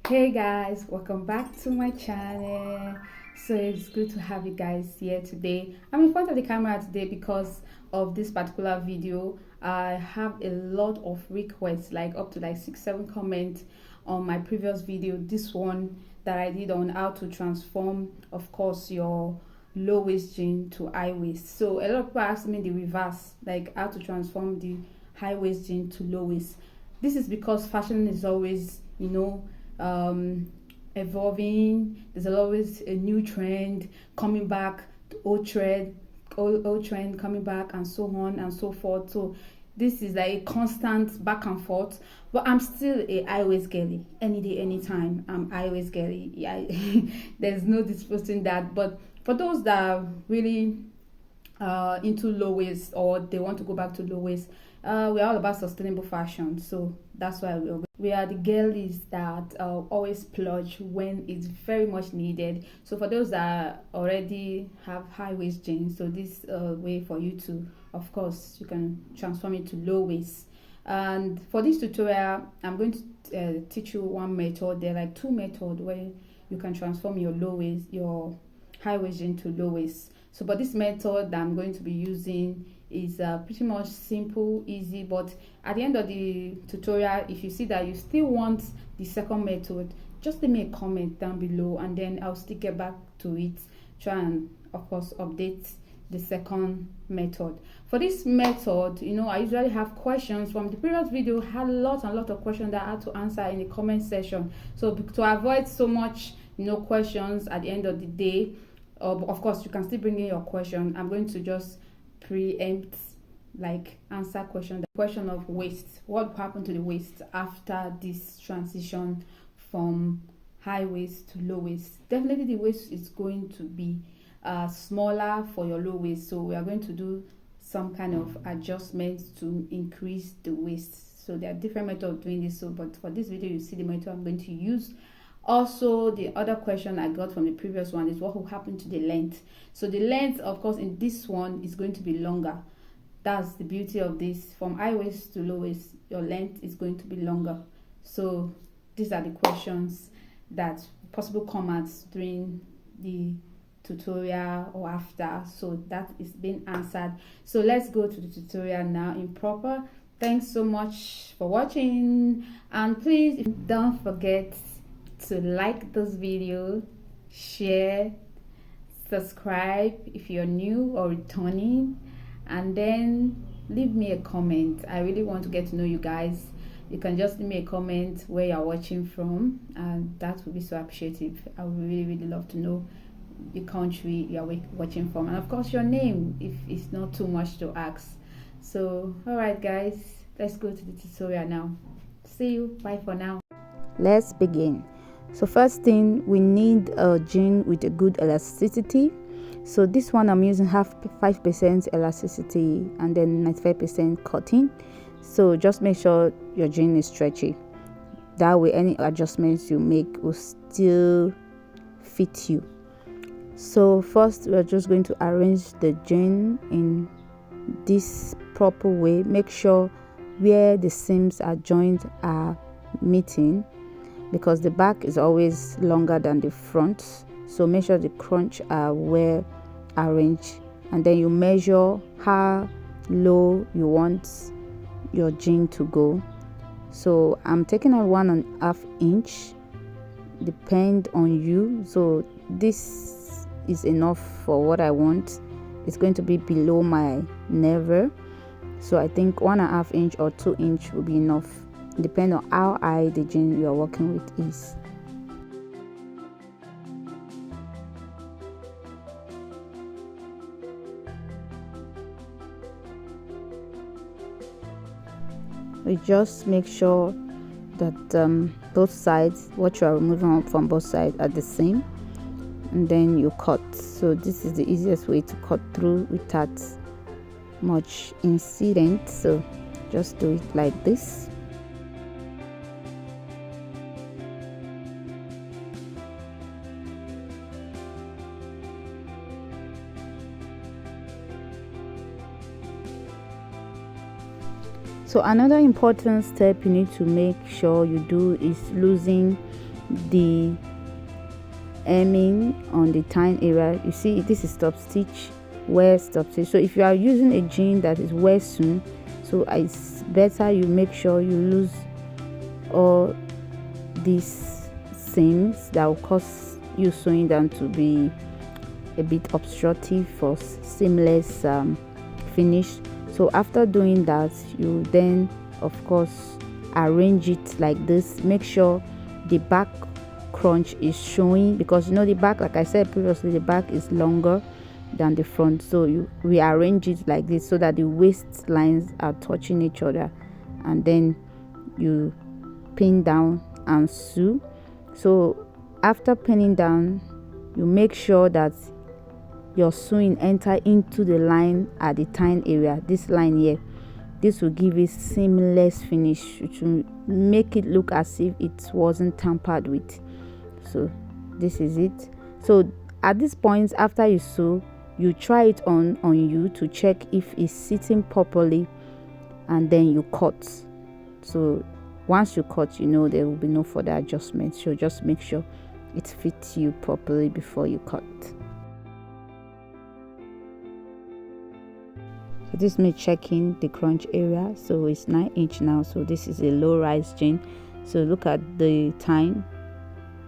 Hey guys, welcome back to my channel. So it's good to have you guys here today. I'm in front of the camera today because of this particular video. I have a lot of requests, like up to like 6 7 comments on my previous video. This one that I did on how to transform, of course, your low waist jean to high waist. So a lot of people ask me the reverse, like how to transform the high waist jean to low waist. This is because fashion is always, um, evolving. There's always a new trend coming back, old trend coming back, and so on and so forth. So this is like a constant back and forth. But I'm still a high waist girly. Any day, anytime. I'm high waist girly. Yeah, there's no disputing that. But for those that are really into low waist, or they want to go back to low waist, we're all about sustainable fashion. So that's why we are the girlies that always splurge when it's very much needed. So for those that already have high waist jeans, so this way for you to, of course, you can transform it to low waist. And for this tutorial, I'm going to teach you one method. There are like two methods where you can transform your low waist, your high waist jean to low waist. So but this method that I'm going to be using is pretty much simple, easy. But at the end of the tutorial, if you see that you still want the second method, just leave me a comment down below, and then I'll still get back to it, try and of course update the second method. For this method, I usually have questions from the previous video. Had a lot and lot of questions that I had to answer in the comment section. So to avoid so much questions at the end of the day, of course you can still bring in your question. I'm going to just preempt, like, answer the question of waist. What happened to the waist after this transition from high waist to low waist? Definitely the waist is going to be smaller for your low waist, so we are going to do some kind of adjustments to increase the waist. So there are different methods of doing this, so but for this video you see the method I'm going to use. Also, the other question I got from the previous one is what will happen to the length. So the length, of course, in this one is going to be longer. That's the beauty of this. From high waist to low waist, your length is going to be longer. So these are the questions that possible comments during the tutorial or after. So that is being answered. So let's go to the tutorial now in proper. Thanks so much for watching, and please don't forget to like this video, share, subscribe if you're new or returning, and then leave me a comment. I really want to get to know you guys. You can just leave me a comment where you're watching from, and that would be so appreciative. I would really love to know the country you're watching from, and of course your name if it's not too much to ask. So all right guys, let's go to the tutorial now. See you, bye for now. Let's begin. So first thing, we need a jean with a good elasticity. So this one I'm using 5% elasticity and then 95% cotton. So just make sure your jean is stretchy. That way any adjustments you make will still fit you. So first we're just going to arrange the jean in this proper way. Make sure where the seams are joined are meeting, because the back is always longer than the front. So make sure the crunch are well arranged, and then you measure how low you want your jean to go. So I'm taking on 1.5 inch, depend on you. So this is enough for what I want. It's going to be below my navel, so I think 1.5 inch or 2 inch will be enough, depending on how high the jean you are working with is. We just make sure that both sides, what you are removing from both sides, are the same, and then you cut. So this is the easiest way to cut through without much incident. So just do it like this. So another important step you need to make sure you do is losing the hemming on the tying area, you see this is stop stitch, wear stop stitch. So if you are using a jean that is wear soon, so it's better you make sure you lose all these seams that will cause you sewing down to be a bit obstructive for seamless finish. So after doing that, you then of course arrange it like this. Make sure the back crunch is showing, because you know the back, like I said previously, the back is longer than the front, so you rearrange it like this so that the waist lines are touching each other, and then you pin down and sew. So after pinning down, you make sure that your sewing enter into the line at the tying area, this line here. This will give it seamless finish, which will make it look as if it wasn't tampered with. So this is it. So at this point, after you sew, you try it on you to check if it's sitting properly, and then you cut. So once you cut, you know there will be no further adjustment, so just make sure it fits you properly before you cut. So this is me checking the crunch area. So it's 9" now, so this is a low rise jean. So look at the time,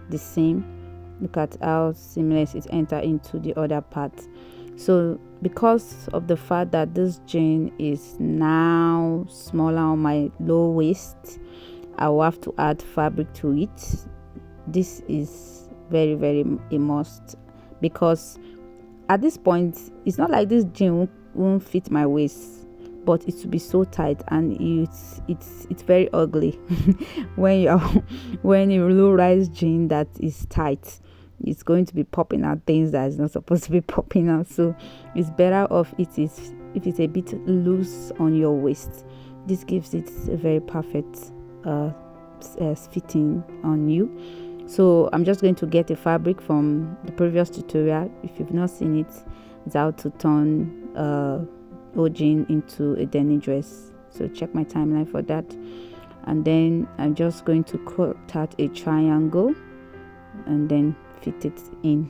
the same. Look at how seamless it enter into the other part. So because of the fact that this jean is now smaller on my low waist, I will have to add fabric to it. This is very a must, because at this point it's not like this jean won't fit my waist, but it will be so tight, and it's very ugly when you low rise jean that is tight. It's going to be popping out things that is not supposed to be popping out. So it's better off if it's a bit loose on your waist. This gives it a very perfect fitting on you. So I'm just going to get a fabric from the previous tutorial. If you've not seen it, it's how to turn old jean into a denim dress. So check my timeline for that. And then I'm just going to cut out a triangle and then fit it in.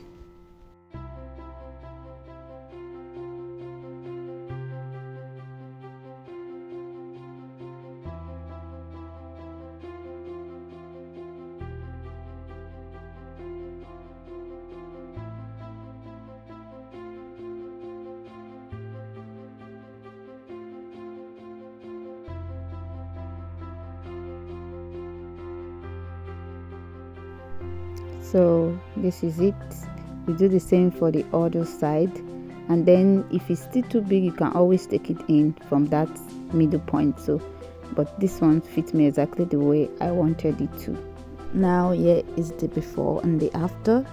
So this is it. We do the same for the other side, and then if it's still too big, you can always take it in from that middle point. So but this one fits me exactly the way I wanted it to. Now here is the before and the after.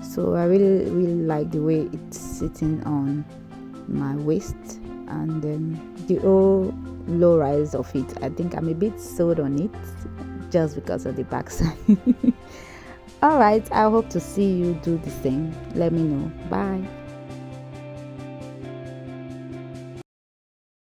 So I really like the way it's sitting on my waist, and the whole low rise of it, I think I'm a bit sewed on it just because of the backside. All right, I hope to see you do the same. Let me know. Bye.